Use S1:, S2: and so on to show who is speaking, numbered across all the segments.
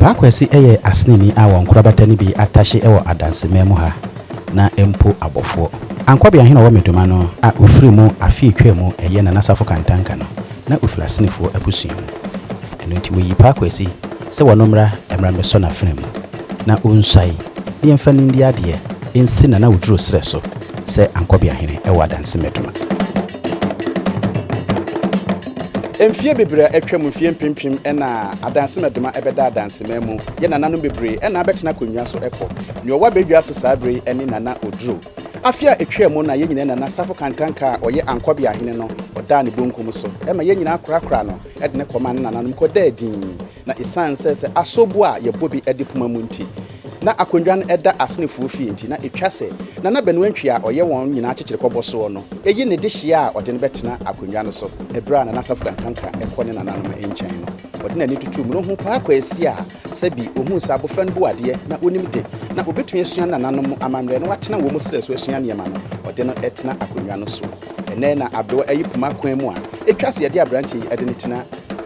S1: Pakwesi eye asnini a won korabatani bi atashi ewo Adansi Meduma na empo abofo. Ankobea hina wo Meduma no a ofiri mu afi twemu eye na nasafo kantanka no na oflasnifo abusuam. Eno nti we yi Pakwesi se wonomra emrambe so na frem na onsai ne emfa ndi ade ensi na woduro sre so se Ankobea hine ewo Adansi Meduma. Emfie bebre atwam mfie mpempem ena Adansi Meduma ebeda Adansi Memu ye nana no bebre ena abetena konwa so ekọ ne owa bedwa so sabre ene nana oduro afia etwam na ye nyina nana safo kantanka oye Ankobea hene no oda ne bonkum so ema ye nyina akora no ede ne koma nana no koda adin na isan se asobu a ye bobi ede puma mu nti na akondwa no eda asnefu fie nti na etwa se nana benuantwi a oye won nyina akekere kɔbɔso no eyi ne de hia a ɔde ne betena akondwa no so ebra na safo kantanka ekɔ ne nana no enkyɛn no ɔde na ni tutu mu no hu Pakwesi a sebi ohun sa abofra no bu ade na onim de na obetua asua nana no amamre no watena wo mu sere so asua ne ma no ɔde no etena akondwa no so ene na abdo ayi puma kwan mu a etwa se ye de abranche ede ne tena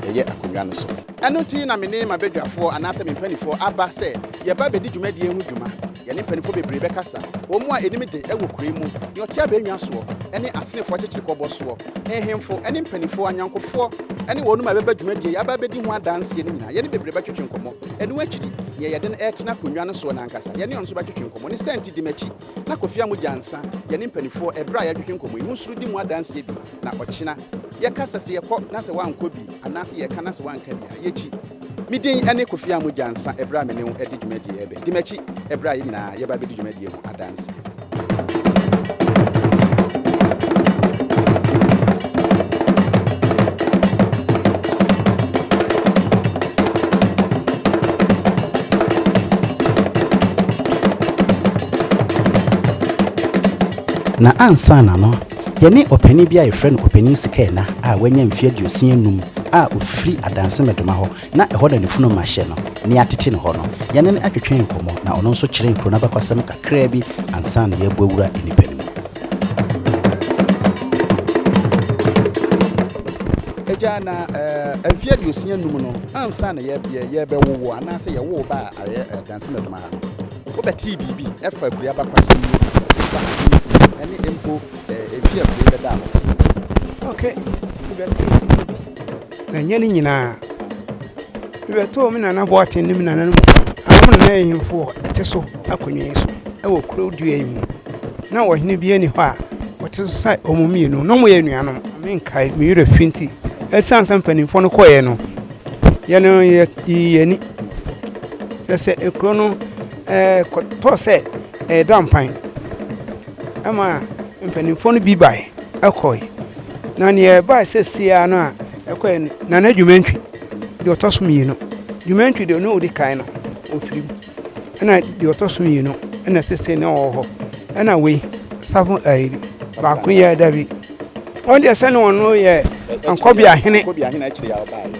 S1: eye akondwa no so eno ti na mene mabedwafo anase mempanifo aba se ye ba bedi dwumadie hu dwuma ye ne mpanifo bebre bekasa omu a enim de ewo kure mu ne otia ba enwa so ene asenefo kyekere kɔbɔ so ehemfo ene mpanifo anyankofo ene wonu ma beba dwumadie ya ba bedi hu adanse ne nyina ye ne bebre betwetwe nkomo ene wakiri ye ye de na etena akondwa no so na nkasa ye ne onso betwetwe nkomo ne senti di machi na kofia mu jansa ye ne mpanifo ebra ya twetwe nkomo inu suru di mu adanse bi na ɔkyena ye kasa se ye kɔ na se wankɔ bi anase ye kana se wanka bi ye chi midin ene kofia mu jansa ebra me ne edi dwumadie ebe di machi ebra ye nyina ye ba bedi dwumadie mu adanse na ansana no yene opani bia efrɛ no opani sika na a wanya mfie aduosia num a ofiri Adansi Meduma ho na ɛhɔ na nefunu mahye no ne atete ne hɔ no yene ne atwetwe nkomo na ɔno nso kyerɛ nkro na bakwasɛm kakra bi ansana ye boawura enipa nim eja na mfie aduosia num no ansana ye bɛwowo anase ye wo ba Adansi Meduma ha wo bɛti bibi ɛfa akura bakwasɛm any empo if you have that. Okay, Nanyani nyina. We were told me na what in him and I'm name for a so akonye so. I will crowd you mu. Now what ni be anywhere. What is say omumi no we anuanom. I mean kai me re finti. E san sampani fo no koye no. Ye no ye ni. Se e krono to se dampan. Ama mpanimfo no bi bai ekoi na ne bai sesia no a ekoi na na dwumantwi de otosomi no dwumantwi de no odi kan no ofirim na de otosomi no na sese na oho na we sabo ba ko ya dabi on de sene wono ye Ankobea hene akire ya bai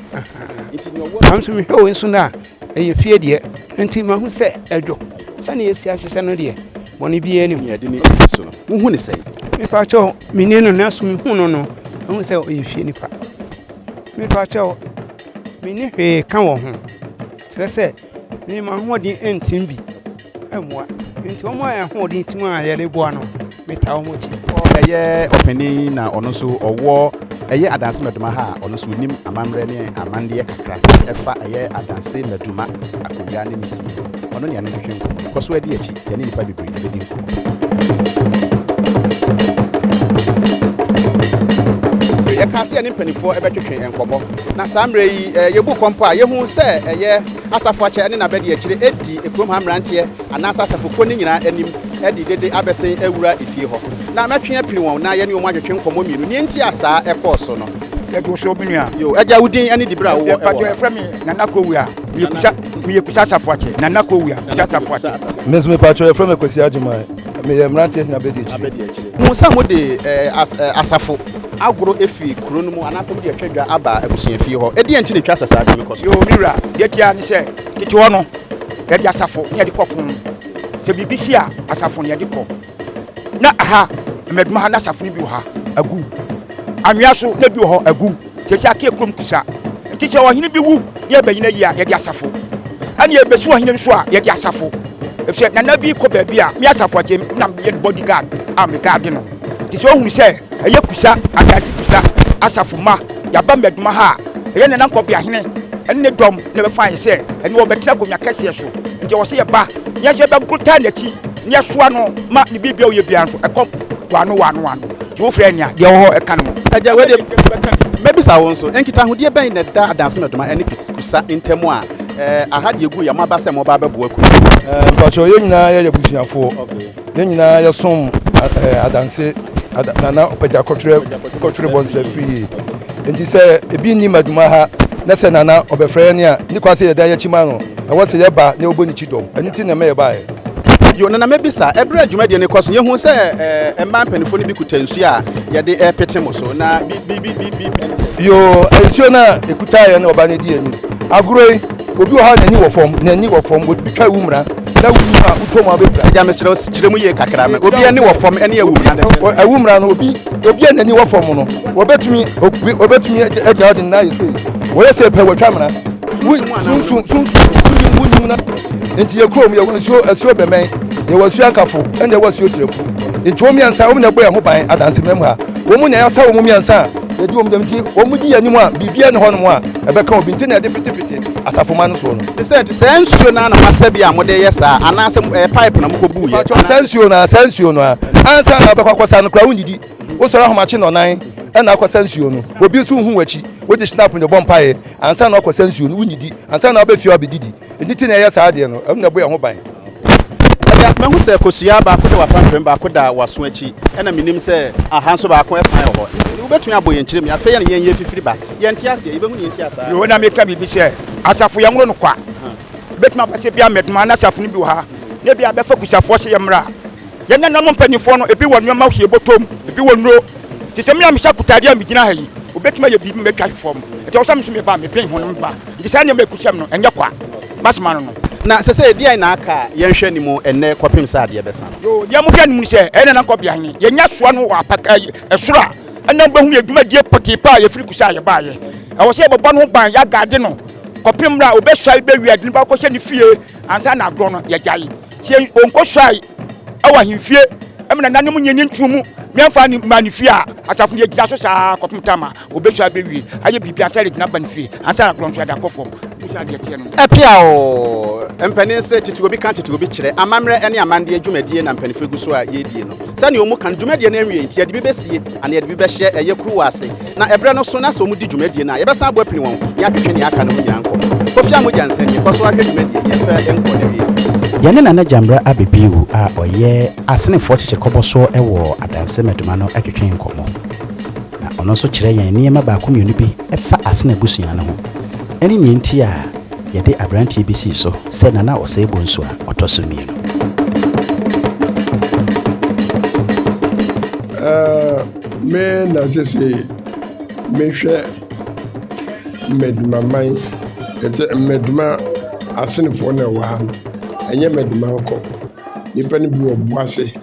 S1: enti ne owo am so mi hwe we so na eye fie de enti ma hu se edwo sane esi ahyehye no de boni bi eni ya de ni so no hu ne sei me pa cho menino na so me hu no hu se oyefie nipa me pa cho meni hwe ka wo ho kire se me ma ho de entim bi emwa enti omo ya ho de entim a ye le bo no me ta wo chi eye openi na ono so owo eye Adansi Meduma ha ono so nim amamre ne amande kakra efa eye Adansi Meduma akondwa ne nisi ono ne ane hwe koso adi achi ye ne nipa bibiri ebedi nko ye ka se ne mpanifo ebetwetwe enkobo na samre yi yebu kompo a ye hu se eye asafo ache ne na bedi akire edi ekrom hamrantie anasa asafo ko ne nyina anim edi dede abese ewura ifie ho na matwe apiri won na ye ne omo adwetwe nkomo mienu ne nti asa ekoso no ego so binua yo eja wudin ani dibra wo pajo e frame nana kowua mi yekusa asafo ache nana kowua asafo ache mesme pajo e frame kwesi ajuma me ye mrantie na bedi akire mu sa mo de asafo agoro efi krono mu anase de atwadwa aba abusuan fie ho edi enti ne twa sasa bi mekoso yo miwra de tia ne se tete ho no de dia asafo ne de kokon te bibisi a asafo ne de ko na aha Meduma ha na asafo ne bi ha agu anwea so na bi ho agu te sia ke krom kisa nti se ohene bi wu ye bayina yi a ye de asafo
S2: ani e besu ahine nso a ye di asafo efie nana bi ko ba bi a me asafo akem na me bodyguard a me guard no ti so hu se eye kusa Adansi kusa asafo ma ya ba Meduma ha eye nana Ankobea hene enne dom ne be fa se enne wo betra konwa kase so nti wo se ye ba nya se ba guta na chi nya soa no ma ne bibia wo ye bia so ekom wano ti wo frɛ nya de wo ho eka no
S1: aja we de maybe sa won so enkita hodie ben na da Adansi Meduma ene kusa ntemu a ahade egu ya maba se mo ba bebo aku
S3: mpacho ye nyina ye busuafo ye nyina ye som Adansi nana opagya kɔtwere bonsre free enti se ebi ni Meduma ha na se nana obefrɛ ne a ni kwase ye da ye chima no na wo se ye ba na oboni chidom enti na me ye ba
S1: yo nana mebisa ebre adwuma de ne kwaso ye hu se emma mpanifo ne bi kuta nsu a ye de pete mo so na bi
S3: yo ensuo na ekuta ye na oba ne di ani aguroi obi o ha nani wo fom obi twa wumra na wumra utom abebra
S1: ja me kyerɛ mu ye kakra me obi ani wo fom ene awumra
S3: na awumra no obi nani wo fom no obetumi agya odi na yese wo yese pe wo twamra sun na enti ye krom ye nsuo bemen ye wasu ankafo ene wasu otirefu enti omi ansa omi na gbo ye ho ban Adansi memu ha wo mu na ya sa wo mu ansa ye di wo mu dem ti wo mu di yanim a bibia ne ho no a ebeka obi nti na de pitipiti asafo man so no
S1: se nsuo na masabi a mo de yesa ana se pipe na mkobu ye
S3: sansuo no ansa na obekwa kwasa no kra wundidi wo so ahomache no nan na akwasa nsuo no obi so hu wachi wo je snap ne bompae ansa na akwasa nsuo no wundidi ansa na obefie obedidi nditi na yesa ade no em na bo ye ho ban
S1: mahu se kosua ba ko de wapampem ba ko da waso achi ena minim se ahanso ba ko esan ho wo betun abo ye nkyerem ya fe ye ne ye fifiri ba ye nti ase ye behu ne nti asa
S2: yo na meka bibi se asafo ye ngro no kwa betuma ba se bia Meduma na asafo ne bi ha ne bia be fa kusafo se ye mra ye na nam mpanifo no ebi wonwa ma hwe botom ebi wonro ti se me am sha kutade am gina ha yi obetuma ye bibi metwa fom eti wo sam me ba me pen ho no ba ti se ne me kusiam no enye kwa masma no
S1: na sese dia na aka ye hwe ni mu enne kopim sa de besa
S2: yo dia mu hwe ni mu se ene na Ankobea hene ye nya soa no wa apaka esura ena bahu ye dwuma die potipa ye firi kusa ye ba ye e wo se bebo no ban ya gade no kopim ra obesua be wi ade ba ko hye ni fie ansa na agro no ye gyae se onko swai e wa himfie e me na nanem nyeni ntumu miamfa ni manifie a asafo ye gya so saa kopim tama obesua be wi aye bibia sa le gina banifie ansa na agro no ya da kofom busa de tie no
S1: epia o mpanin se titi obi kan titi obi kyerɛ amamre ene amande adwumadie na mpanifo gu so a yedie no sane omu kan dwumadie na anwie nti yede bi besie ana yede bi behye eye kru wase na ebre no so na so omu di dwumadie na yebesa abo apini won ya twetwe ne aka no nyanko kofia mo jansan ye koso ahwe dwumadie ye fa enko ne wie yene na na jambra abebiwu a oye asenefo kyeche koboso ewo Adansi Meduma no atwetwe nkomo na ono so kyerɛ yan niema ba ko mienu bi efa asena busua no ho eni ni nti a yede abrantie bi si so se nana Osei Bonsu a otoso mienu
S4: me na sese me hwɛ Meduma man ete Meduma asenefo na wa ha enye Meduma nko nipa ni bi wo Boase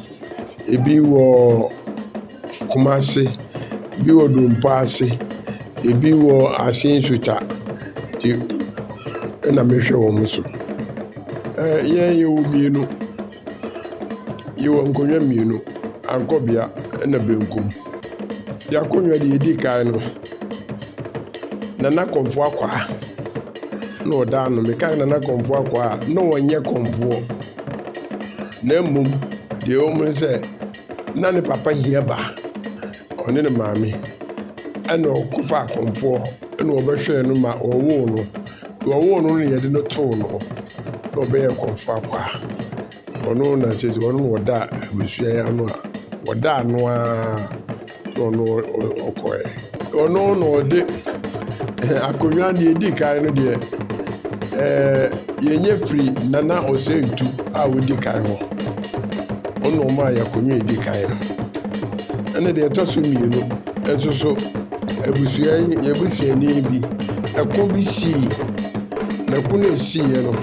S4: ebi wo Kumase ebi wo Dumpase ebi wo Asensuta ti na mehwe wo muso ye wo mienu ye wo nkonwa mienu Ankobea na benkum ya konwa de edi kan no nana konfo akwa na oda no me kan nana konfo akwa na wonye konfo na mum de o mun se na ne papa hia ba one ne maami ana okufa konfo na obehwe no ma owo no owo no ne yede no to no obeye konfo akwa ono na sese ono woda abusua ya no woda no a ono okoe ono no de akonwa ne edi kan no de yenye free nana Osei tu a wodi kan ho ono ma ya konwa edi kan no ene de to so mienu esoso abusua ni bi ekon bi si na kuna si ye no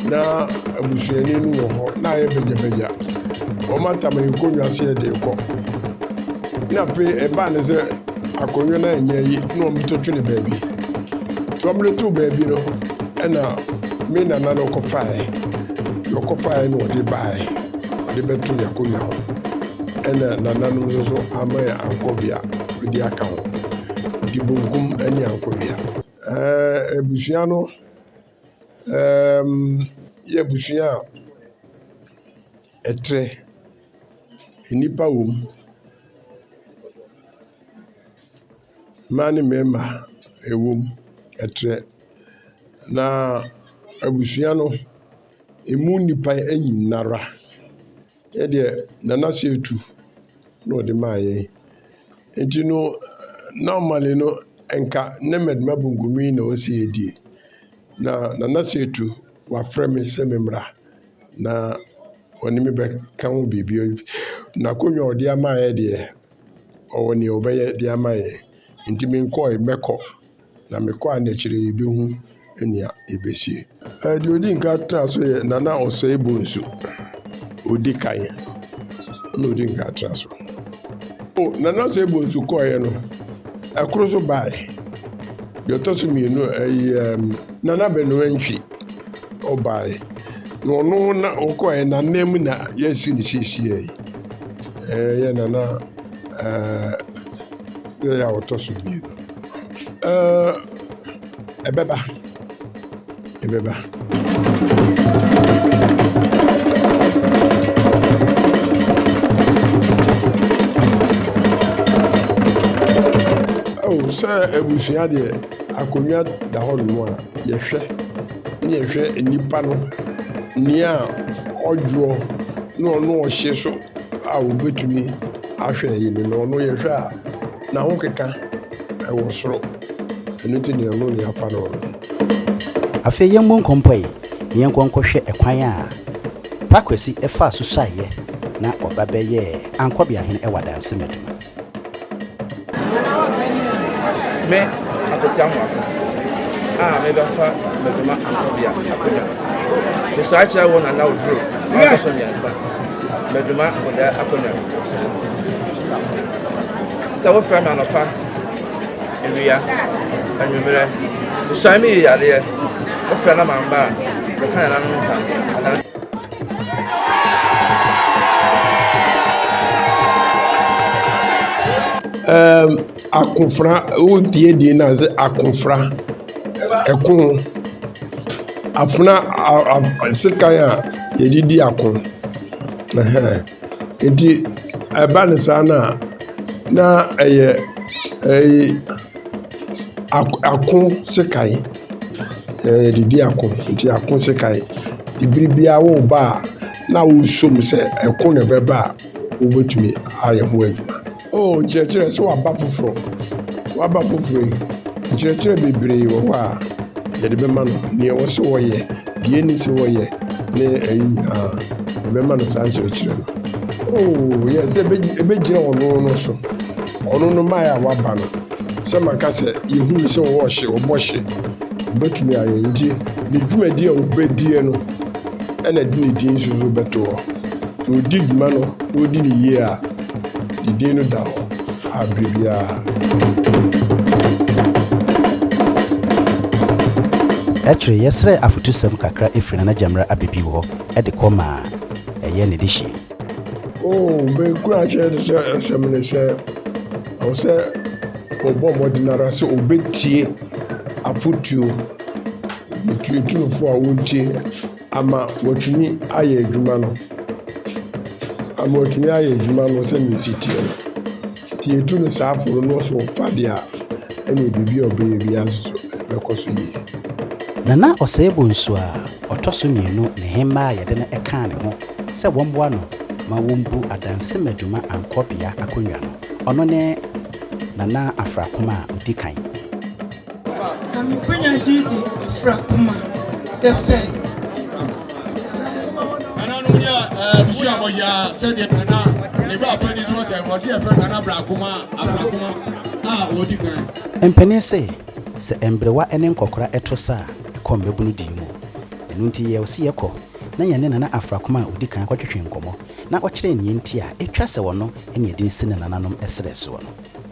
S4: na abusua ni no ho na ye beja o mata me konwa se de ko na fe e ba ne se akonwa na enye yi no mtotwe ne baabi to mre to baabi no na me nana no kofae no de bae de beto yakonya ho ena nana no so ama ya Ankobea di aka ho di bungum ani Ankobea ebusua no ye busua etre enipa wom mani mema ewom etre na abusua no emu nipa anyinara ye de nana setu no de maaye enti no normally no enka ne medma bungumi na osi edi na nana setu wa frame se memra na oni me be kan bibi na konyo odi amaye de oni obeye de amaye enti me nkoi meko na mekɔ a n'akyire yɛbɛhu nea ɛbɛsie deɛ ɔdi nka tra so yɛ Nana Osei Bonsu ɔdi kan na ɔdi nka tra so Nana Osei Bonsu kɔɔeɛ no ɛkoro so bae deɛ ɔtɔ so mmienu Nana Benowantwi ɔbae na ɔno na ɔkɔɔeɛ nanam na yɛasi ne siesie yi yɛ Nana yɛ a ɔtɔ so mmienu ebeba sɛ ebusua de akonwa da hɔ no a yɛhwɛ nipa no nia ɔdwo na ɔno ɔhye so a obetumi ahwɛ yi no ɔno yɛhwɛ a na ho keka ɛwɔ soro ɛnuti ne ɔno ne afa no
S1: afei yɛn mu nkɔmpɔi yɛn nkɔhwɛ ɛkwan a pakwasi ɛfa susaeɛ na ɔba bɛyɛ Ankobea hene ɛwɔ Adansi Meduma
S5: me akosi amwako me bɛfa Meduma Ankobea akonya the search I want and now drew I so nyansa Meduma oda akonya so wo fra me anopa ewia anwumere so me yare wo fra na mamba the kind na nta
S4: akofra o die na ze akofra ekun afuna sekaya yedidi akon enti eba ne sana na eye akon sekai yedidi akon enti akon sekai ibiribia wo ba na wo som se ekon ne beba wo betumi aye ho adwuma kyerɛkyerɛ sɛ waba foforɔ kyerɛkyerɛ bebree wɔ hɔ a yɛde bɛma no neɛ wɔ sɛ wɔyɛ deɛ ni sɛ wɔyɛ ne ayi nyinaa yɛbɛma no saa nkyerɛkyerɛ no yɛ sɛ ɛbɛgyina ɔno no so ɔno no mayɛ a waba no sɛ maka sɛ yɛhunu sɛ wɔbɔhye wobɛtumi ayɛ nti ne dwumadi a wobɛdie no ɛna de ne din nso so bɛto hɔ sɛ ɔdi dwuma no na ɔdi ne yie a idin no da hɔ abribia
S1: ɛkyerɛ yɛsrɛ afotusɛm kakra ɛfiri na gyamra abebi wɔ ɛde kɔ ma ɛyɛ ne de hye
S4: bɛkura kyerɛ de sɛ ɛsɛm ne sɛ ɔwɔ sɛ ɔbɔ mmɔdenara sɛ ɔbɛtie afotuo tuotunofoɔ a wɔntie ama wɔtumi ayɛ adwuma no amotumi ayɛ adwuma no sɛ ne nsi tie no tie tu no saa aforo no so fade a ɛna bibi a ɔbɛyɛ bi aso bɛkɔ so yie
S1: Nana Osei Bonsu a ɔtɔ so mmienu ne hemma a yɛde no ɛka ne ho sɛ wɔmboa no ma wɔmbu Adansi Meduma Ankobea akonnwa no ɔno ne Nana Afrakuma a ɔdi kan
S6: Amikonya Didi Afrakuma the first Bishop Oya said the Nana, the Japanese was a friend Nana Brakuma, Afrakuma, Odikan.
S1: Mpene say, Embrewa enen kokora etosa, ekombebunu dimu. Enunti ye osi yeko, na yane Nana Afrakuma Odikan kwatwetwe nkomo. Na wakyere ni nti a etwa se wono ene yedi nsine nananom esre so no.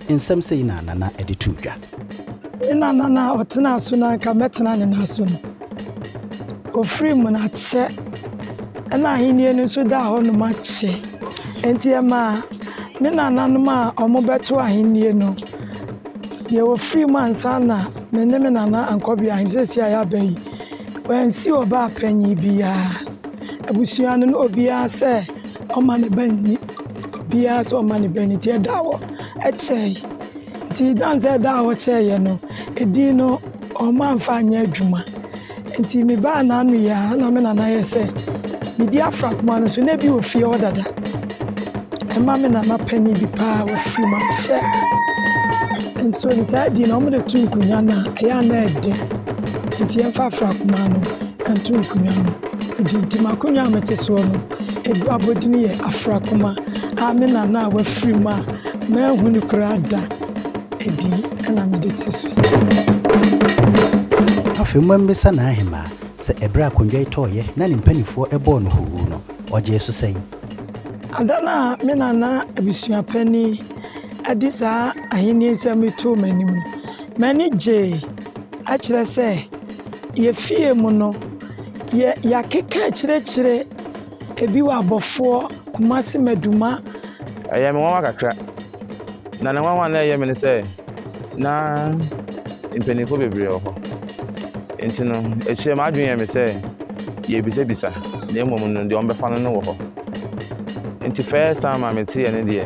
S1: Nsem sei na Nana ede tudwa.
S7: Ina Nana otena so na ka metena ne na so no. ofiri mu na che na ahenie no so da ho no ma che enti e ma me nananom a omobeto ahenie no ye ofiri mu ansa na me ne me nana Ankobea ahensesi aya bayi wansi oba apanyi bia abusua no obia se oma ne bani bia so oma ne bani tie dawo eche ti danse dawo che ye no edi no oma mfa anya adwuma enti me ba na anu ya na me nana ye se me di afra kuma no so na bi ofie odada e ma me nana pani bi pa ofiri ma che enso ni sa di na omo de tunkunya na ya na ede enti en fa afra kuma no kan tunkunya no di makunya mete so no edu abodini ye afra kuma a me nana wa ofiri ma ma hu ni kura da edi ana me de tesu
S1: afemwembesa na ahema se ebra akondwa itoye na ne mpanifo ebo no howu no oje so sen
S7: adana me nana abusua pani adisa ahini nsem to manim mani je a kire se ye fie mu no ye yakeka kire ebi wa abofo Adansi Meduma
S5: me wawa kakra na wawa na ye me se na impenifo bebre ho enti no echie ma adwen me se ye bisa na emom no de ombefa no wo ho enti first time I met ye ne de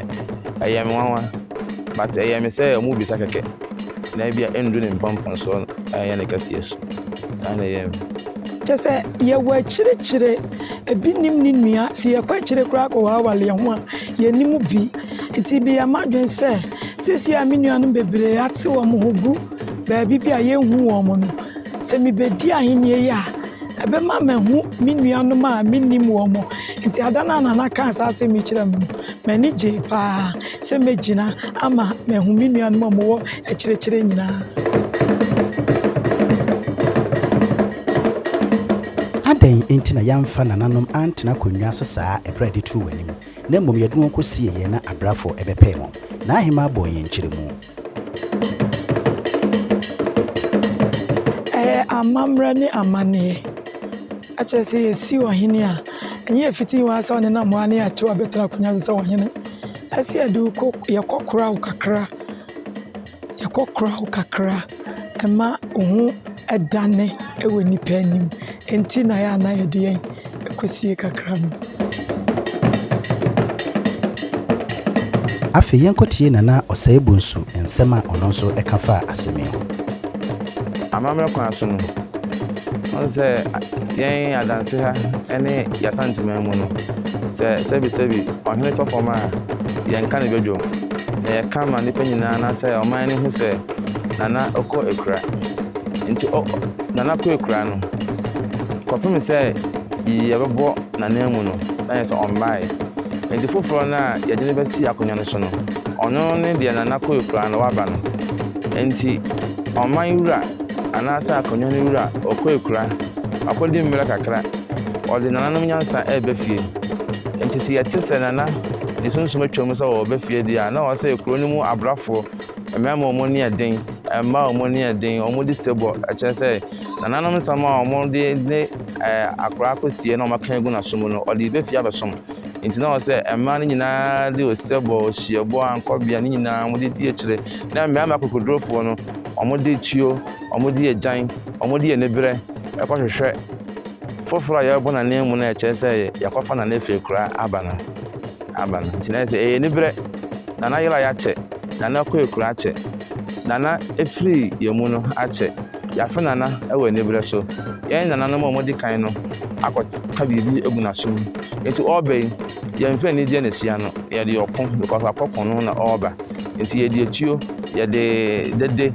S5: me wawa but me se omu bisa keke na bia endu ne mpampon so ne kasi yesu sana ye
S7: chese ye wa kire ebi nim ni nua se ye kwa kire kura ko wa wale ho a ye nim bi enti bi amadwen se sisi a menua no bebre ate wo mo hogu ba bibia ye hu wo mo no se mi bedi ahenie ya ebe ma mahu menua no ma menim wo mo enti adana na ka asase mi kire mu mani je pa se megina ama mahu menua no mo wo kire nyina
S1: adan enti na yamfa nananom antena konwa so saa ebrade tu wanim na mmom yedum kosie ye na abrafo ebepe mo na ahema aboye nkire mu
S7: amamra ni amane achese yesi ohene a enye fiti wa sa ne na mo ane a chewa betra kunya so ohene asi adu ko yakokora ukakra ema ohu edane ewe nipa anim enti na ya na yede yen ekosie kakra mu
S1: afi yenkotie nana Osei Bonsu ensema ononso ekafa aseme ho
S5: amamra kwa so no on se yen adanse ha ene Adansi Meduma no sebi ohene to forma yen kan bedwo na ye kan ma nipa nyina na se o man ne hu se nana oko ekura enti nana ko ekura no kopim se ye bebo nana mu no na se on bai enti foforo na ye de be si akonya no so no ono ne de nana ko ekura no waba no enti on man wura anasa akonya no wura oko ekura akodi mmira kakra odi nana no nyansa ebefie enti si yete se nana ni sunsun atwam so obefie dia na o se ekuro ni mu abrafo emema omo ne eden emma omo ne eden omo di sebo ache se nana no nsama omo di ne akura akosie na omakan egu na somo no odi befie abesom enti na o se emma ni nyina di osebo shiebo Ankobea ni nyina mo di ekire na emma akokodrofo no omo di chio omo di ejan omo di enebre ekwahwehwe foforo ya bo na nemu na eche se yakwafa na nefe kura abana tina se enebre na na yela ya che na na ko ekura che na na efri yemu no ache yafa na na ewe enebre so yen na na mo di kan no akota bibi egu na so enti obey yen fe ni je na sia no ye de okon because akokon no na oba enti ye de etuo ye de dede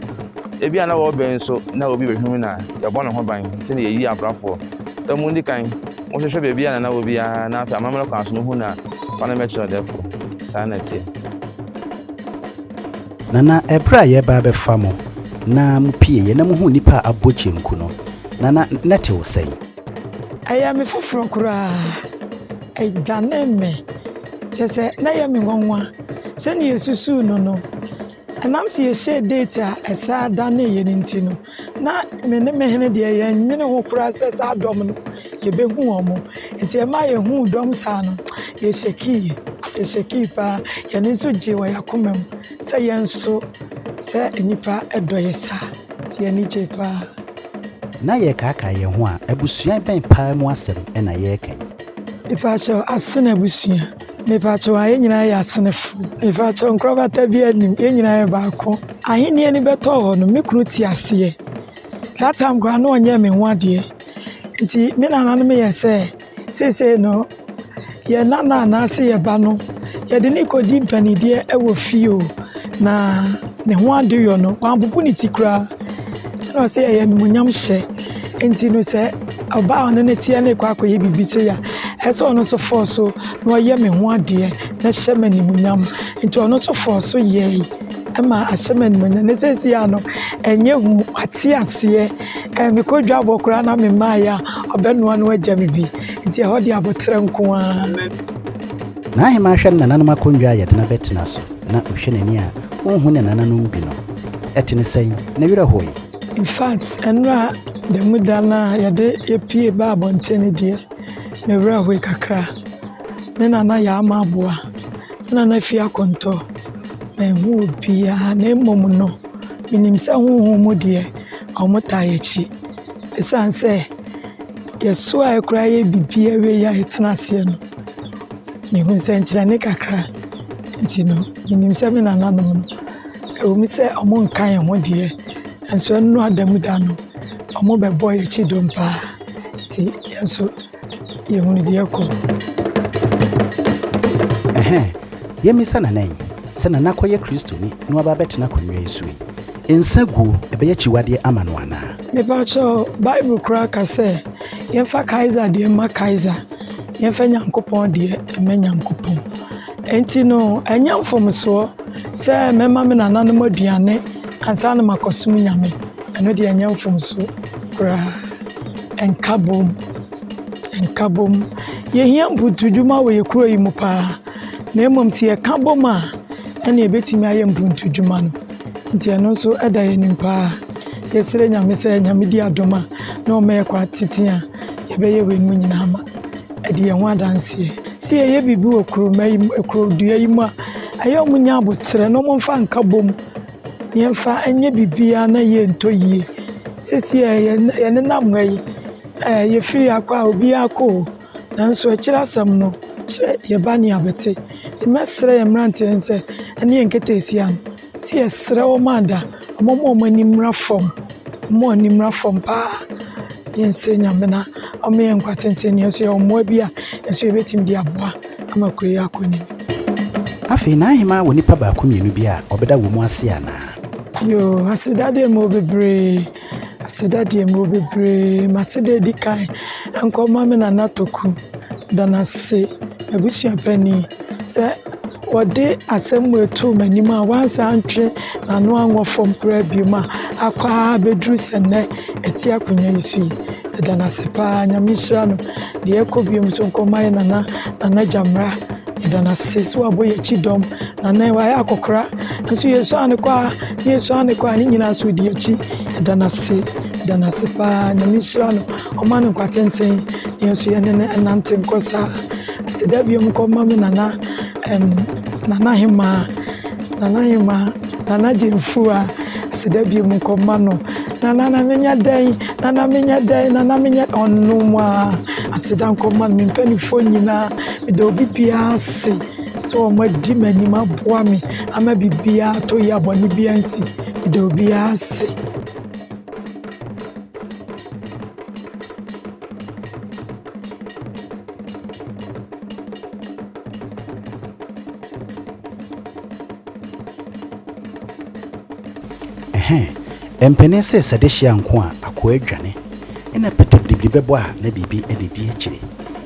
S5: ebi ana wo ben so na obi behwemu na ya bɔ no ho ban se na yeyi abrafo se mu ndi kan mo hwehwe bebi ana na obi a na afa amamra kwa so no hu na fa na metro defo sanity
S1: nana ebra ye ba be famo na mpie ye na mu hu nipa abochenku no nana nete wo sei
S7: aya me foforo kura ai dane me chese na ya me nwanwa se ni yesusu no ɛnam sɛ yɛhyɛ date a ɛsaa da ne yɛ no nti no na me ne me hene deɛ yɛnwene ho koraa sɛ saa dɔm no yɛbɛhu wɔn mo nti ɛma yɛhu dɔm saa no yɛhyɛkii paa yɛne nso gye wɔ yɛakoma mu sɛ yɛn nso sɛ nnipa ɛdɔ yɛ saa nti yɛne gye paa
S1: na yɛkaaka yɛn ho a abusua bɛn paa mu asɛm ɛna yɛreka
S7: mepaakyɛw asene abusua mepaakyɛw a yɛn nyinaa yɛ asenefo mepaakyɛw nkorɔbata bi anim yɛn nyinaa yɛ baako ahenni ani bɛtɔɔ hɔ no me kunu te aseɛ that time koraa na ɔnyɛ me ho adeɛ nti me nananom yɛ sɛ seesei no yɛ nana anaasɛ yɛba no yɛde ne kɔdi mpanideɛ ɛwɔ fie o na ne ho adeyɔ no wampopo ne ti koraa ɛna ɔsɛ yɛyɛ nimonyam hyɛ nti no sɛ ɔbaa ɔne ne teɛ ne kɔ akɔyɛ biribi sɛ ya ɛsɛ ɔno nso fɔɔ so na ɔyɛ me ho adeɛ na hyɛ me nimonyam nti ɔno nso fɔɔ so yɛi ɛma ahyɛ me nimonyam ne sɛsi a no ɛnyɛ hu ate aseɛ mekɔdwa abɔ koraa na memaayɛ a ɔbɛnoa no agya me bi nti ɛhɔ de abɔterɛ nko a
S1: na ahema ahwɛ no nananom akɔnnwa a yɛde no bɛtena so na ɔhwɛ n'ani a ɔnhu ne nananom bi no ɛte ne sɛn na werɛ hɔ yi
S7: in fact ɛnora da mu da no a yɛde yɛpie ba abɔnten no deɛ mewerɛ hɔ kakra me nana yɛ ama aboa me nana fie akɔntɔ mahu obiaa na mmom no menim sɛ honhom mu deɛ ɔmo taa yɛkyi ɛsiane sɛ yɛso a ɛkora yɛ bibia wei a yɛtena aseɛ no mehu sɛ nkyerɛne kakra nti no menim sɛ me nananom no ɛwɔ mu sɛ ɔmo nka yɛn ho deɛ nso ɛno adamu da no ɔmo bɛbɔ yɛkyi dom paa nti yɛnso yɛhunu deɛ kɔ
S1: yɛmmisa nanan sɛ nana kɔyɛ kristoni na waba bɛtena akonnwa yi so yi nsa guo ɛbɛyɛ kyiwadeɛ ama no anaa
S7: mepakyɛ bible koraa ka sɛ yɛmfa kaiser deɛ ma kaiser yɛmfa nyankopɔn deɛ ɛma nyankopɔn enti no ɛnyɛ mfomsoɔ sɛ mɛma me nananom aduane ansa na makɔsom nyame ɛno deɛ ɛnyɛ mfomsoɔ koraa ɛnka bom yɛhia mpuntudwuma wɔ yɛ kuro yi mu paa na mmom sɛ yɛka bom a ɛne yɛbɛtumi ayɛ mpuntudwuma no nti ɛno nso ɛda yɛnim paa yɛsrɛ nyame sɛ nyame di adom a na ɔma yɛkɔ atete a yɛbɛyɛ wei mu nyinaa ma ɛde yɛn ho adanseɛ sɛ yɛyɛ biribi wɔ kurodua yi mu a ɛyɛ ɔmo nya aboterɛ na ɔmo mfa nka bom yɛmfa ɛnyɛ biribiara na yɛntɔ yie sɛsi yɛnenam ha yi yɛfiri akɔ a obiara akɔ o nanso akyirɛ asɛm no kyerɛ yɛba ne abɛte nti mɛsrɛ yɛ mmeranteɛ sɛ ɛne yɛ nketeesia no sɛ yɛsrɛ wɔn ada ɔmo animra fam paa yɛnsrɛ nyame na ɔmo yɛ nkwa tenten nso yɛ ɔmmoa bi a nso yɛbɛtumi de aboa ama kuro yi akɔ ne
S1: afei na ahema wɔ nipa baako mmienu bi a ɔbɛda wɔ mu ase anaa
S7: yo asedadeɛ mu bebree maseda di kan nkɔma me nana toku danase abusua pani sɛ wɔde asɛm mu etu m'anim a wansa antwe n'ano anwɔ fam koraa biom a akɔ a bɛduru sɛ nnɛ ɛti akonnwa yi so yi ɛdanase paa nyame nhyira no deɛ ɛkɔ biom so nkɔma yɛ nana gyamra ɛdanase sɛ wabɔ yɛkyi dɔm nana wayɛ akɔkora nso yɛsu ane kɔ a ne nyinaa so di akyi ɛdanase paa nyame nhyira no ɔma no nkwa tenten yɛnso yɛne ne ɛnante nkɔ saa aseda biom kɔma me nana gyemfu a aseda biom kɔma no nana menya dɛn ɔnom a aseda nkɔma no mempanifoɔ nyinaa mede obi biara ase sɛ ɔma di m'anim aboa me ama biribiara tɔ yi abɔne biara nsi mede obiara ase
S1: mpene sɛ sɛde hyia nko a akɔ adwane ɛna pɛtɛ bibiri bɛbɔ a na biribi ɛdedi akyire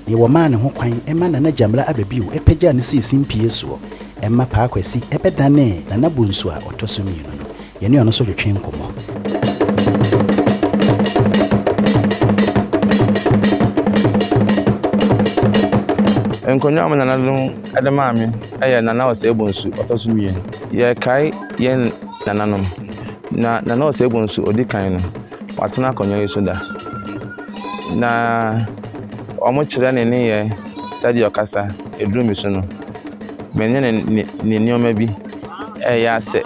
S1: yɛwɔ maa ne ho kwan ɛma nana gyamla ababio ɛpɛgya ne sɛ simpie soɔ ɛma paakwasi ɛbɛdane nana bonsu a ɔtɔ so mmienu no yɛne ɔno so twetwe nkɔmmɔ
S5: nkonnwa nana no ɛde maa me ɛyɛ nana Osei Bonsu ɔtɔ so mmienu yɛkae yɛn
S8: nananom na Osei Bonsu odi kan no watena akonnwa yi so da na omo kyerɛ ne yɛ sɛdeɛ ɔkasa eduru mi so no menye ne nneɛma bi ɛyɛ asɛ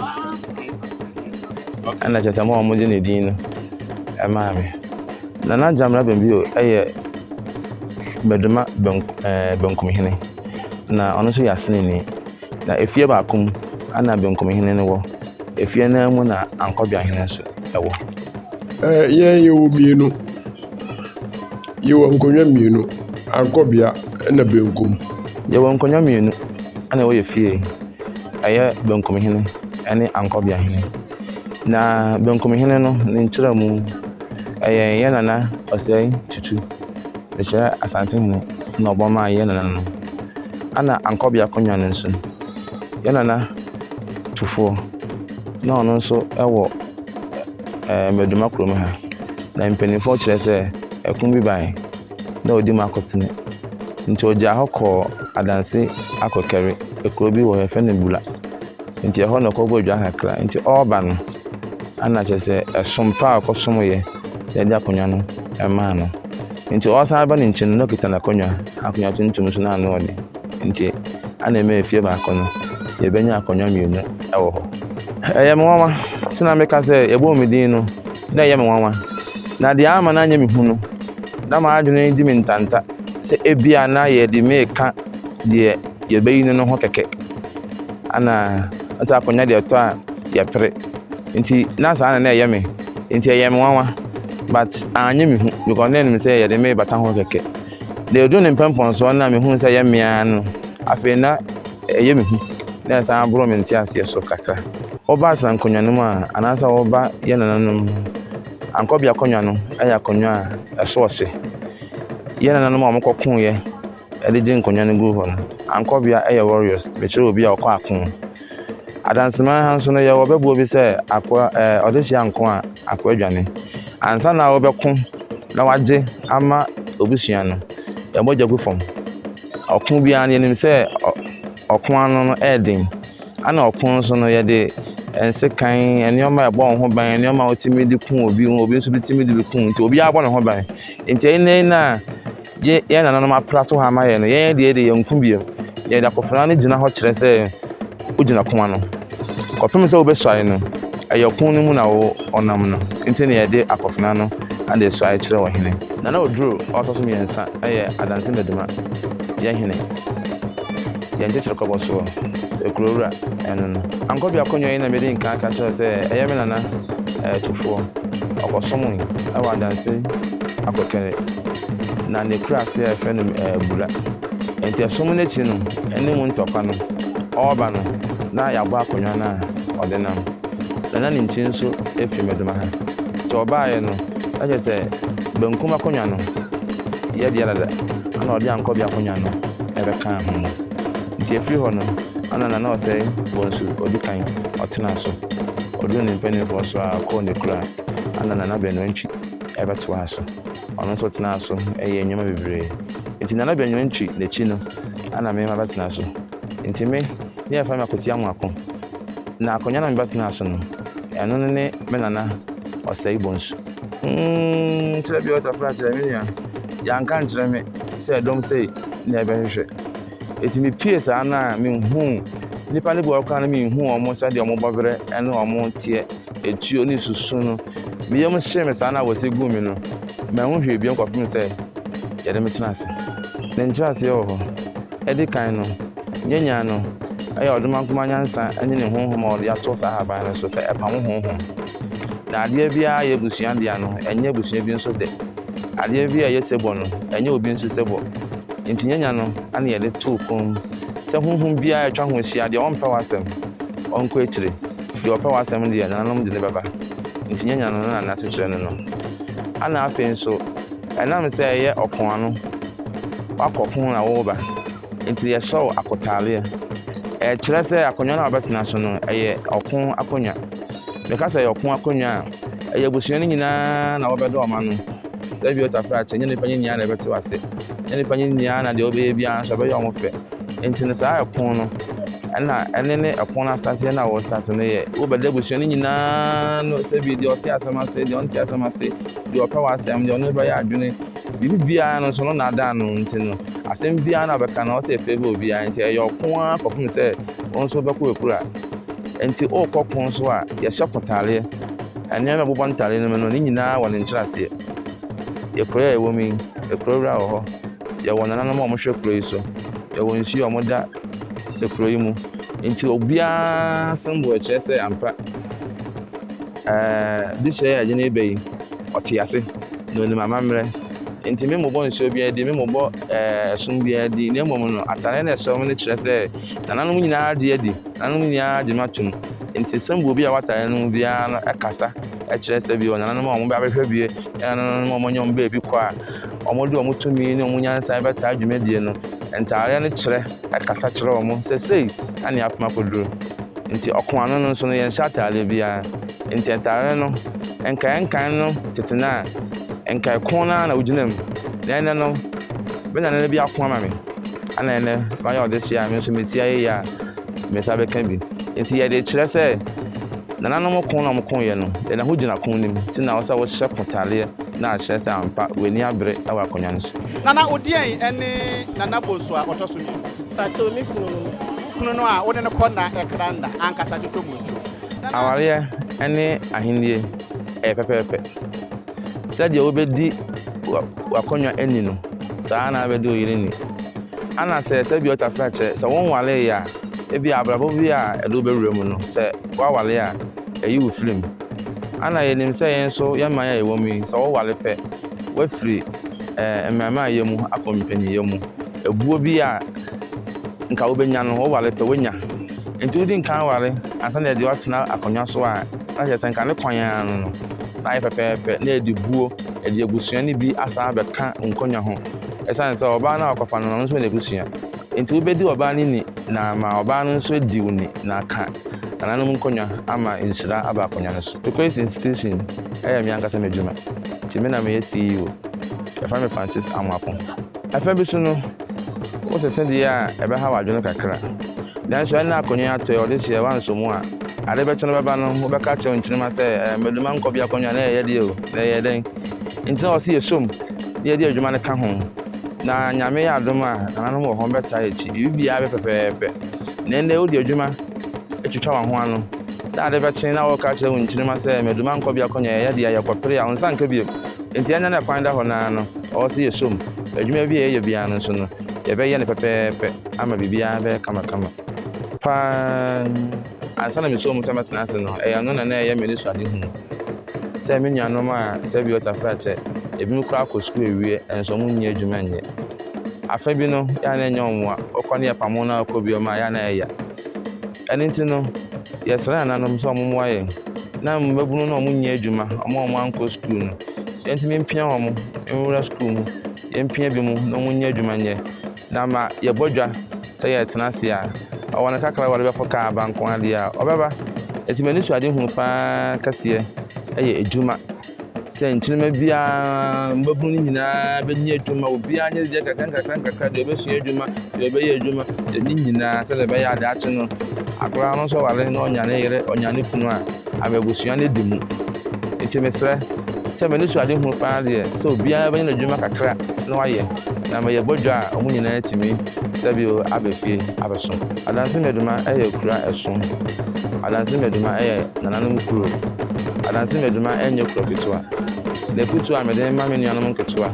S8: ana kyerɛ sɛ mo de ne din no ɛmaa me Nana Jamra Bembio ɛyɛ Meduma benkumhene na ɔno so yɛ aseneni na efie baako mu ana benkumhene no wɔ efie na mu na Ankobea hene so ɛwɔ
S4: yɛwɔ mienu yɛwɔ nkonnwa mienu Ankobea na benkum
S8: yɛwɔ nkonnwa mienu ana ɛwɔ efie ɛyɛ benkumhene ɛne Ankobea hene na benkumhene no ne nkyerɛ mu ɛyɛ yɛ nana Osei tutu ɛhyɛ asante hene na ɔbɔma yɛ nana no ana Ankobea akonnwa no nso yɛ nana tufoɔ na ɔno nso ɛwɔ Meduma kurom ha na mpanimfoɔ kyerɛ sɛ ɛkum bi ban na odi mu akɔtene nti ɔgya hɔ kɔ adanse akɔkɛre ekuro bi wɔ yɛfɛ ne bula nti ɛhɔ na ɔkɔbɔ dwa kakra nti ɔɔba no ana kyerɛ sɛ ɛsom pa a ɔkɔsom yɛ yɛde akonnwa no ɛmaa no nti ɔsan ba ne nkyɛn no kita akonnwa tuntum so na ano ɔde nti ana ɛmɛ efie baako no yɛbɛnya akonnwa mmienu ɛwɔ hɔ ɛyɛ me nwanwa sina meka sɛ yɛbɔ me din no na ɛyɛ me nwanwa na deɛ ama na anya me hu no na ma adwene di me ntanta sɛ ebia na yɛde meka deɛ yɛbɛyi no ho kɛkɛ ana asa akonnwa deɛ tɔ a yɛpere nti na saa na ɛyɛ me nti ɛyɛ me nwanwa but anya me hu because na nim sɛ yɛde me bata ho kɛkɛ deɛ do ne mpɛmpɔn so na me hu sɛ yɛ mmea no afei na ɛyɛ me hu na san bro me nti aseɛ so kakra oba san akonnwa no mu a anasa oba yɛ nananom Ankobea akonnwa no ɛyɛ akonnwa a ɛso ɔhye yɛ nananom a ɔmokɔko yɛ ɛde gye nkonnwa no gu hɔ no Ankobea ɛyɛ warriors mekyerɛ obi a ɔkɔ ako adansema ha nso no yɛ wɔbɛbuo bi sɛ akwa ɔde hyia nko a akwa adwane ansa na wɔbɛko na wagye ama obusua no yɛbɔgya gu fam ɔko biara no yɛnim sɛ ɔko ano no ɛɛden ana ɔko nso no yɛde nsekan nneɛma ɛbɔ ho ban nneɛma otimi de kun obi nso bitimi de kun nti obi abɔ ne ho ban nti ɛnɛ na yɛ nananom aprato ha ma yɛ no yɛn de yɛn nku biem yɛde akɔfra no gyina hɔ kyerɛ sɛ wogyina koma no kɔpem sɛ wobɛsuae no ɛyɛ ɔko no mu na ɔnam no nti ne yɛde akɔfra no ade suae kyerɛ wɔ hene nana oduro ɔtɔ so mmiɛnsa ɛyɛ Adansi Meduma yɛ hene yɛn kyerɛ kɔbɔ so ekurowura ɛno no Ankobea akonnwa yi na mede nka aka kyerɛ sɛ ɛyɛ me nana tufoɔ ɔkɔsom ɛwɔ adanse akɔkɛre na ne kura ase a ɛfɛ no bula nti ɛsom n'akyi no ɛne mu ntɔkwa no ɔɔba no na yɛabɔ akonnwa no a ɔde nam nana ne nkyi nso ɛfiri Meduma ha nti ɔbaeɛ no ɛkyɛ sɛ benkum akonnwa no yɛdeɛ dada ana ɔde Ankobea akonnwa no ɛbɛka ho nti ɛfiri hɔ no ana Nana Osei Bonsu odi kan ɔtena so ɔduru ne mpanimfoɔ so a kɔɔ ne kura ana Nana Benwantwi ɛbɛto ha so ɔno nso tena so ɛyɛ nneɛma bebree nti Nana Benwantwi n'akyi no ana mema bɛtena so nti me ne yɛfa me akɔsi amoako na akonnwa na mebɛtena so no ɛno no ne me Nana Osei Bonsu kyerɛ bi ɔtafra kyerɛ me nua yɛanka nkyerɛ me sɛ ɛdɔm sei na ɛbɛhwehwɛ eti me pie saa na me hu nipa ne bi ɔka na me hu ɔmo sɛdeɛ ɔmo bɔbrɛ ɛne ɔmo teɛ etuo ne susu no me yam hye me saa na wɔsɛ gu me no me hu hwɛ bi nkɔpem sɛ yɛde me tena ase ne nkyerɛ ase wɔ hɔ ɛde kan no nyanya no ɛyɛ ɔdoma nkoma nyansa ɛne ne honhom a ɔde ato saa haban no so sɛ ɛpam honhom na adeɛ biara yɛ busua deɛ no ɛnyɛ busua bi nso de adeɛ bi a yɛ sɛbɔ no ɛnyɛ obi nso sɛbɔ nti nyanya no ana yɛde too kom sɛ honhom biara atwa ho ahyia deɛ ɔmpɛ w'asɛm ɔnkɔ akyire deɛ ɔpɛ w'asɛm deɛ nananom de ne bɛba nti nyanya no na anase kyerɛ no no ana afei nso ɛnam sɛ ɛyɛ ɔko ano wakɔ ko na wɔba nti yɛhyɛw akotaaleɛ ɛkyerɛ sɛ akonnwa no a wɔbɛtena so no ɛyɛ ɔko akonnwa meka sɛ ɛyɛ ɔko akonnwa a ɛyɛ abusua no nyinaa na wɔbɛdɔ ɔma no sɛ bi ɔtafra akyɛ nyɛ nipa nyinaa na ɛbɛte w'ase nyɛ nipa nyinaa na deɛ ɔbɛyɛ biara nso ɛbɛyɛ ɔmo fɛ nti no saa ɛko no ɛna ɛne ne ɛpon na start na wɔ start no yɛ wobɛda abusua no nyinaa no sɛ bi deɛ ɔte asɛm ase deɛ ɔnte asɛm ase deɛ ɔpɛ wɔ asɛm deɛ ɔno bɛyɛ adwene biribi biara no so no na ada no nti no asɛm biara na ɔbɛka no ɔsɛ ɛfɛ bɛ obiara nti ɛyɛ ɔko a kɔpem sɛ wɔn nso bɛkɔ ekura nti ɔkɔ ko nso a yɛhyɛ kotaaleɛ nneɛma bobɔ ntaaleɛ no mu no ne nyinaa wɔ ne nkyerɛaseɛ yɛkuro a ɛwɔ mu yi ekuro wura wɔ hɔ yɛwɔ nananom a wɔhwɛ kuro yi so yɛwɔ nsuo a wɔda ekuro yi mu nti obiara sɛmbo ɛkyerɛ sɛ ampa de hyɛ agye ne bɛyi ɔte ase na onim amammerɛ nti me mmobɔ nsuo biara di me mmobɔ ɛsom biara di na mmom no atare na ɛhyɛ wɔn no kyerɛ sɛ nananom nyinaa de adi nananom nyinaa de ma tum nti sɛmbo bi a watare no biara no ɛkasa ɛkyerɛ sɛ bi nananom a wɔn bɛ abɛhwɛ bie nananom a wɔn nyɛ wɔn baabi kɔ a wɔn de wɔn tumi ne wɔn nyansa bɛtaa dwumadie no ntaare no kyerɛ ɛkasa kyerɛ wɔn sɛ sei ane apoma koduro nti ɔko ano no nso no yɛnhyɛ ataare biara nti ntaare no nkan no tete na nkae ko na wogyina mu na ɛnɛ no bɛna ne bi ako ama me ana ɛnɛ mayɛ ɔde hyia me nso meti ayɛ a mesa bɛka bi nti yɛde kyerɛ sɛ nananom ko na ɔmo ko yɛ no yɛde ho gyina ko nim nti na wɔsɛ wɔhyɛ kotaaleɛ na akyerɛ sɛ ampa w'ani abere ɛwɔ akonnwa no so
S1: nana odiɛn ɛne nana bonsu a ɔtɔ so ni
S9: pato mi
S1: kunu no a wode ne kɔ na ɛkra nda ankasa twetɔ mu ntwo
S8: awareɛ ɛne ahennie ɛyɛ pɛpɛɛpɛ sɛdeɛ wobɛdi wakonnwa ani no saa na abɛdi oyere ni ana sɛ bi ɔtafra kyerɛ sɛ wɔn wale yɛ a ebi abrabɔ bi a ɛde wobɛwura mu no sɛ wawale a ɛyi wo firim ana yɛnim sɛ yɛn nso yɛma yɛ ɛwɔ mu yi sɛ wɔwale pɛ wafiri mmarima a yɛ mu akɔ mpanyiyɛ mu ebuo bi a nka wobɛnya no wɔwale pɛ wonya nti wodi nka wale ansa na yɛde watena akonnwa so a na kyerɛ sɛ nka ne kwan ya no na ayɛ pɛpɛɛpɛ na yɛde buo yɛde abusua no bi asan abɛka nkonnwa ho ɛsiane sɛ ɔbaa no a wakɔfa no no nso ne abusua nti wobɛdi ɔbaa no ni na ma ɔbaa no nso di wo ni na aka nananom nkonnwa ama nhyira aba akonnwa no so Because institution ɛyɛ me ankasa m'adwuma nti me na meyɛ CEO yɛfa me Francis Amoapo afa bi so no wosɛsɛ deɛ a ɛbɛha w'adwene kakra nanso ɛna akonnwa atɔ ɔde hyɛ wanso mu a ade bɛkyɛ no bɛba no wobɛka kyerɛ nkyerɛma sɛ Meduma nkɔ bi akonnwa na ɛyɛ deɛ o na ɛyɛ dɛn nti na ɔse yɛsom yɛde adwuma no ka ho na nyame yɛ adom a nananom wɔ hɔ bɛtaa akyi biribiara bɛpɛpɛɛpɛ na ɛnɛ wode adwuma atwitwa wɔ ho ano na ade bɛkyɛ na wɔka kyerɛ wo nkyerɛma sɛ Meduma nkɔ bi akonnwa ɛyɛ deɛ yɛkɔpere a wo nsa nka bio nti ɛnyɛ na kwan da hɔ naa no ɔwɔ sɛ yɛsom adwuma bi a ɛyɛ biara no nso no yɛbɛyɛ no pɛpɛɛpɛ ama biribiara bɛyɛ kamakama paa ansa na mesom sɛ mɛtena ase no ɛyɛ no na ɛyɛ m'ani so ade hu sɛ me nuanom a sɛ bi ɔtafra kyɛ ebi mu kora akɔ sukuu ewie nso ɔmo nyɛ adwuma nyɛ afa bi no yɛ na ɛnyɛ ɔmo a ɔkɔ ne yɛpamo na ɔkɔ bi ɔmo a yɛ na ɛyɛ ɛne nti no yɛsrɛ ananom sɛ ɔmo mmoa yɛn na mmabunu na ɔmo nyɛ adwuma ɔmo ankɔ sukuu no yɛntumi mpia ɔmo nwura sukuu mu yɛmpia bi mu na ɔmo nyɛ adwuma nyɛ na ma yɛbɔ dwa sɛ yɛtena ase a ɔwɔ ne kakra wɔde bɛfɔ kaa abanko adeɛ a ɔbɛba ɛti m'ani so ade hu paa kɛseɛ ɛyɛ adwuma sɛ nkyerɛma biara mbabunu no nyinaa bɛnyɛ adwuma obiara nyɛ deɛ kakra deɛ ɔbɛsua adwuma deɛ ɔbɛyɛ adwuma ne nyinaa sɛdeɛ ɛbɛyɛ ade akye no akora no nso wale na ɔnya ne yere ɔnya ne kunu a abɛbusua no di mu nti mesrɛ sɛ m'ani so ade hu paa deɛ sɛ obiara bɛnyɛ n'adwuma kakra na wayɛ na ma yɛbɔ dwa a ɔmo nyinaa tumi sɛbi aba fie abɛso Adansi Meduma ɛyɛ kura ɛso Adansi Meduma ɛyɛ nananom kuro Adansi Meduma ɛnyɛ kuro ketewa na kutu a mede ma me nuanom nketewa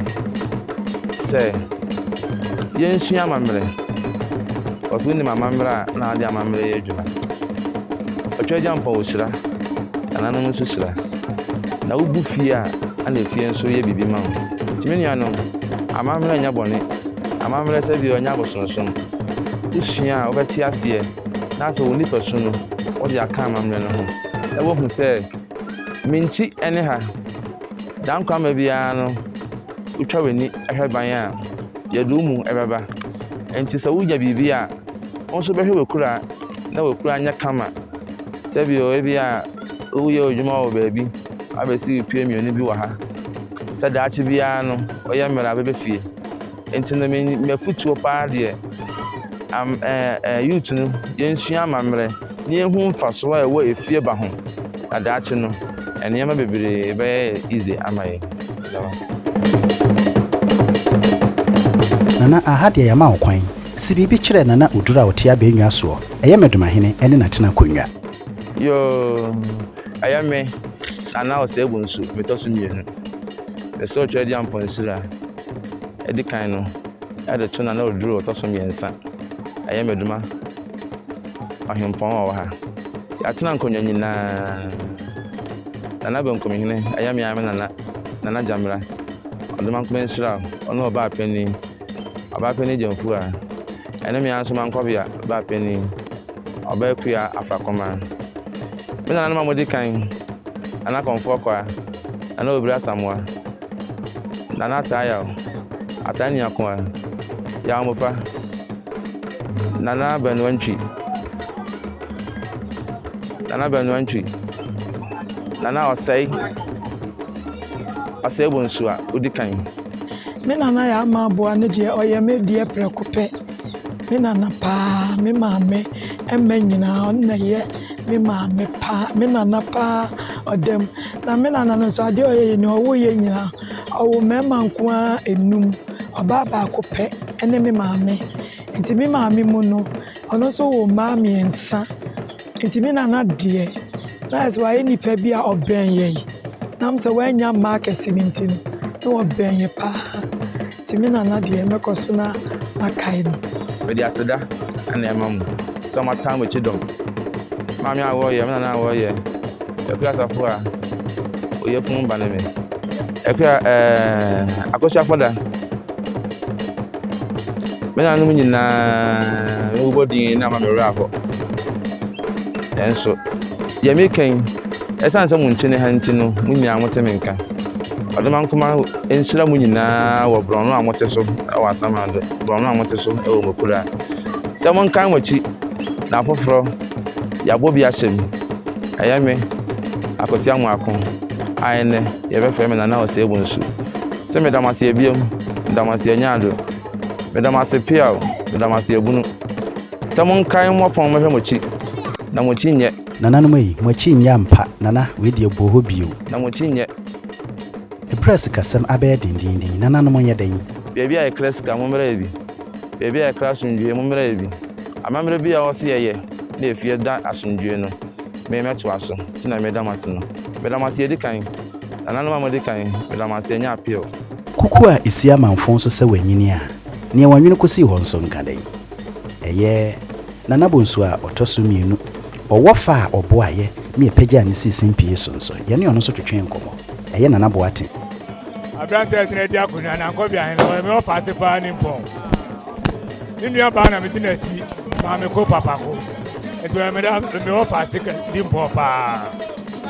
S8: sɛ yɛnsua amammerɛ ɔso nim amammerɛ a na ade amammerɛ yɛ adwuma ɔtwa gya mpa wɔ hyira nananom nso hyira na wobu fie a ana fie nso yɛ biribi ma wo nti me nuanom amammerɛ nyɛ bɔne amammerɛ sɛ bi ɔnyɛ abosonsom wosua a wobɛte aseɛ na afei wo nipa so no wode aka amammerɛ no ho na wohu sɛ menkyi ɛne ha da nkwa ama biara no wotwa w'ani ɛhwɛ ban a yɛde wo mu ɛbɛba nti sɛ wonya biribi a wo nso bɛhwɛ w'akura na w'akura nyɛ kama sɛ bi ebi a woyɛ adwuma wɔ baabi abɛsi pie mmienu bi wɔ ha sɛ daakye biara no ɔyɛ mmerɛ a bɛbɛ fie nti na mafutuo paa deɛ youth no yensua amamre ne ehu mfaso a ɛwɔ efie ba ho adaache no enema bebre be easy amaye
S1: nana ahade ya ma okwan si bibi kire nana odura otia ba enwa so eye Meduma hene ene natena konwa
S8: yo ayame nana Osei Bonsu metoso mienu the so trade am ponsura edi kan no ade to nana odura otoso miensa eye Meduma ahempon wa ha ya tena konwa nyina nana benkomi hene ayame ame nana jamra oduma nkmensura ono oba apeni jemfu a ene mi anso Ankobea ba apeni oba kuya afrakoma me nana ma modi kan ana konfo kwa ana obira samwa nana taya atani akwa ya mofa nana benwantwi nana Osei Bonsu a odikan
S7: me nana ya ma boa ne de oye me de prekope me nana pa me maame emme nyina on na ye me maame pa me nana pa odem na me nana no so ade oye ni owo ye nyina owo me manko a enum oba ba kope ene me maame enti me maame mu no ono so wo maame ensa enti me nana de na as wa ni pa bia oben ye nam se wa nya market sinintin no oben ye pa timi nana de mekoso na makai no
S8: we di aseda ana emamu some time with chidom mami awo ye nana awo ye ekura safo a oye fun ba ne me ekura akosha foda me nana mu nyina we body na ma me rako enso ye me kan esan se mu nchene hanti no mu nya motemenka adama nkoma ensira mu nyina wo brono amote so wa tamando brono amote so e wo mokura se mon kan wachi na afoforo ya bobi ahyem ayame akosi amu akon ayene ye be frame nana Osei Bonsu se me damase ebiom damase nyaado me damase piao me damase ebunu se mon kan mo pon me hwe mochi na mochi nye
S1: nana no mai mochi nyampa nana we de boho bio
S8: na mochi nye
S1: press kasam abe dindindi nana no monye den
S8: bia bia e class ka momra bi bia bia e class ndue momra bi amamra bi a wose ye na efie da asundue no me meto aso tina me damase no me damase edi kan nana no ma di kan me damase nya apio
S1: kuku a esi amanfo so se wanyini a ne wanwene kosi ho nso nkaden eye nana Bonsu a otoso mienu owofa a oboaye me epagya ne sisin pie so nso ye ne ono so twetwe nkomo eye nana boate
S2: Abrante tene dia kunya na Ankobea hen me ofa se pa ni mpon ni nua ba na me tina si ma me ko papa ko eto me ofa se di mpon pa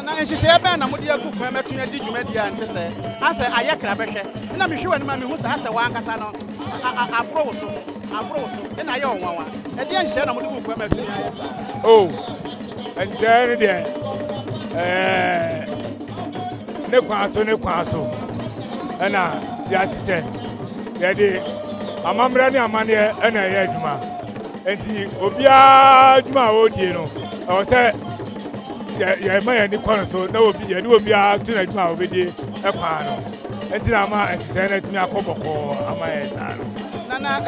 S1: na nhihye ba na modi agu kwa metunya di dwumadia nte se ase ayekra behwe na me hwe wani ma me hu sa ase wankasa no abro so na ye onwanwa e dia nhihye na modi gu kwa metunya ayesa
S2: oh nhihye ne de ne kwa so ena ya sise ya de amamra ni amane ena ya adwuma enti obia adwuma odie no o se ya ma ya ni kono so na obi ya ni obia tu na adwuma obedie e kwa no enti na ma sise na timi akoboko ama ya sa no
S1: nana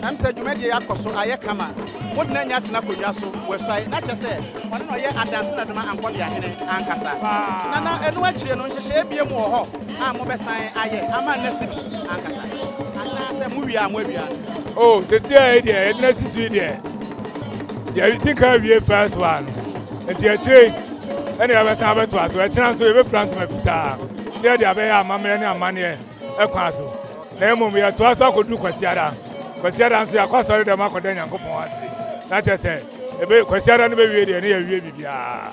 S1: am se adwuma die yakoso aye kama wodi na nya tena konwa so wesai na che se ono no ye Adansi Meduma Ankobea hene ankasa nana enu achire no nhyehyɛ ebie mu ho a mo besan aye ama na sibi ankasa ana se mu wia mo awia
S2: oh sesi e de na sisi de ya think I be first one enti achire ene ya besan abeto aso e tena so e be front ma fita de abe ya amamre ne amane e kwa so na emom ya to aso akodu kwasiara nso ya kwasore de makoda Nyankopɔn ase na tese ebe kwasiara no be wie de ne ya wie bibia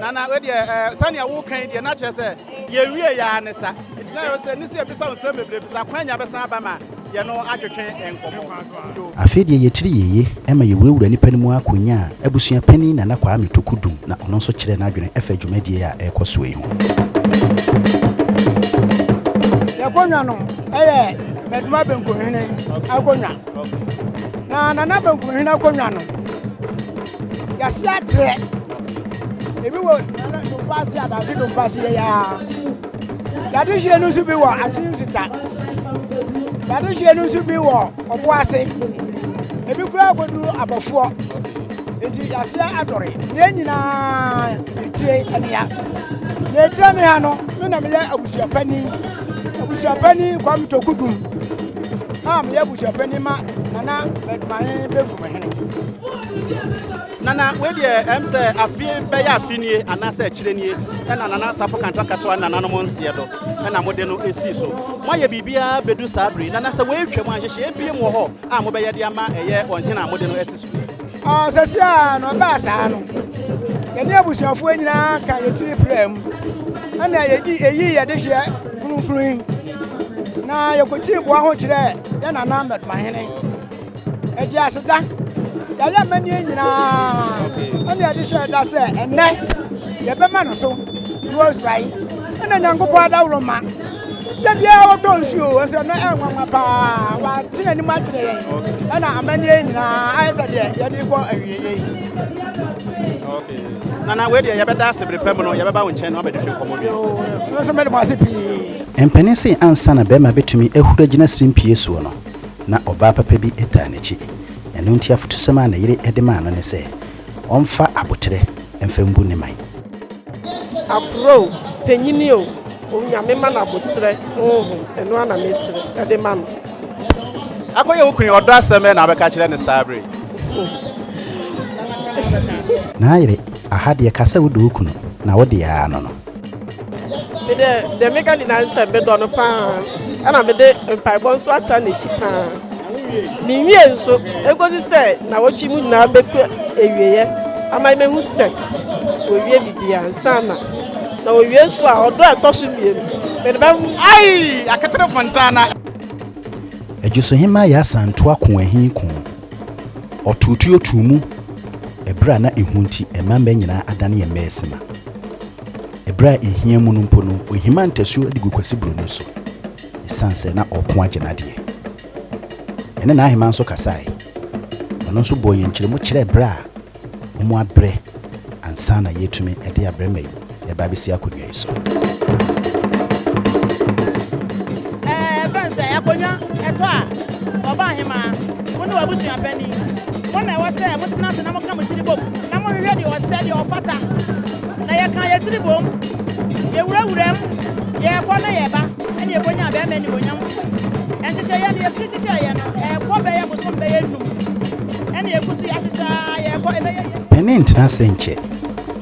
S1: nana we de sania wo kan de na che se ye wie ya ne sa enti na yo se ni se bisa nsem bebre bisa kwanya besan ba ma ye no adwetwe enkomo afedi ye tiri yeye ema ye wurawura nipa nimu akonya abusua pani nana kwa ametokudum na ono nso kire na adwene efa dwumadie a ekoso ehu
S9: ya konya no Meduma benko hene akonya na nana benkum hina konwa no yasi atre ebi wo do pass ya da si do pass ya yade hye no so bi wo asin sita yade hye no so bi wo obo ase ebi kura godu abofo enti yasi adore ye nyina etie ania na etie ne ha no me na me ya abusuapani kwam tokudum me ya abusuapani ma nana bedmane begum hene
S1: nana we de say afie be ya afinie anasa akirenie na nana safo kantrakato nana no monsie do na mode no esi so mo ya bibia bedu sabri nana se we twem anhye ebie mo ho mo be ye de ama eye onhena mode no esi so
S9: sesia no ba sa no ye ne abusuafo nyina kan yetiri prem ana yedi eyi ye de hye kurukuru na yekoti bo ho kire ya nana bedmane eji aseda ya mani nyina ani ade hwe da se enne ye be ma no so wo sai ena nyangopo adawro ma da bia wo to nsuo se no enwa pa wa tina ni ma kire yen ena amani nyina ayesa de ye de ko awieye
S1: nana we de ye be da sebre pem no ye be ba wo nchen no be de hwe komo bi
S9: no so me de ase pi
S1: empenisi ansa na be ma betumi ehura gina srimpie suo no na oba papa bi eta n'echi eno ntia fotusema na yire edema no ne se omfa abotere emfembu ne mai
S10: apro penyini o onyame ma na abotere eno ana mesire edema no
S1: akoye okuni odo aseme na abeka kire ne sabre na yire ahade kasa wodo okunu na wode ya no no
S10: de mega di na nsa be do no pa ana me de mpaibon so ata na chi pa mi wie nso egozi se na wochi mu na beku ewieye ama me hu se owie bibia nsana na owie so a odo etoso mie me de ba
S1: ai akatere fontana ejuso hima ya santo akon ahin kun otutu otumu ebra na ehunti emamba nyina adane ye mesima ebra ehia mu no mpo no ohima ntesuo adigu kwasi bro no so isanse na okon agenade ene na ahima nso kasai ono nso boye nkyeremu kyerɛ bra omu abrɛ ansa na yetumi ede abrɛ mai ye ba besi akonwa iso
S11: fansa akonwa eto a oba ahima wonu wabusu apani wona wo se mutena se na mo ka mutiri bom na mo hwehwe de o se de o fata na ye kan ye tiri bom ye wurawuram ye kwa na ye ba ene ye bonya ba mani bonya enti se ye ne ye fiti se ye no ko be ye bosom be ye num ene ye kusu ya sisa ye ko ebe ye
S1: ene ntina senche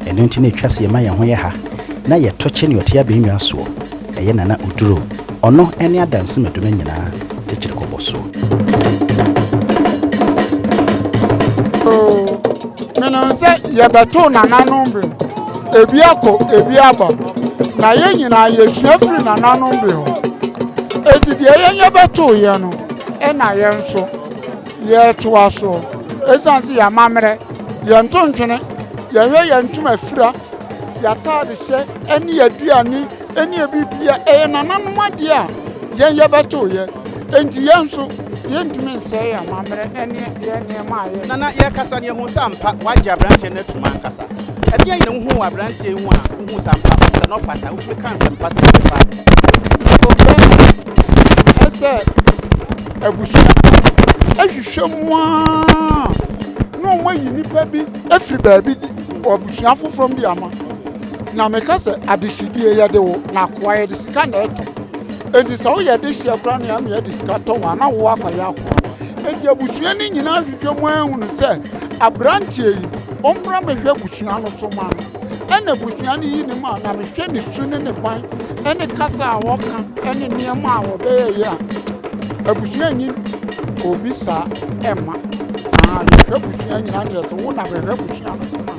S1: ene ntina etwase ye ma ye ho ye ha na ye toche ne otia benwa so eye nana oduro ono ene Adansi Meduma nyina tekire koboso
S2: menonse ye beto nana nombe ebi ako ebi aba na ye nyina ye hwefri nana nombe ho eti de ye beto ye no na ye nso ye toa so esanti ya mamre ye ntontwene ye hwe ye ntuma fira ya taade hye ene ye duani ene ye bibia nana nomade a ye beto ye enti ye nso ye ntumi nse ya mamre ene ye ma ye
S1: nana ye kasa ne hu sampa waje abrantie na tuma nkasa ede ye ne hu abrantie hu a hu sampa ose no fata utwe kan sampa se pa
S2: ese abusu ehwehwemwa no mo yi nipa bi efri baabi obusu afofrom bi ama na meka se adehidie ye de wo na kwae de sika na eto edi so ye de hye kra na am ye de sika to wa na wo akwaya akwa edi abusu ni nyina hwehwemwa ehunu se abrantie yi ombra mehwe abusu no so ma ene abusu ni yi ni ma na mehwe ni su ne kwan ene kasa a woka ene niema a wo be ye a abusu ni obi sa ema na hwehwe abusu nyina ne so wo na hwehwe abusu no so ma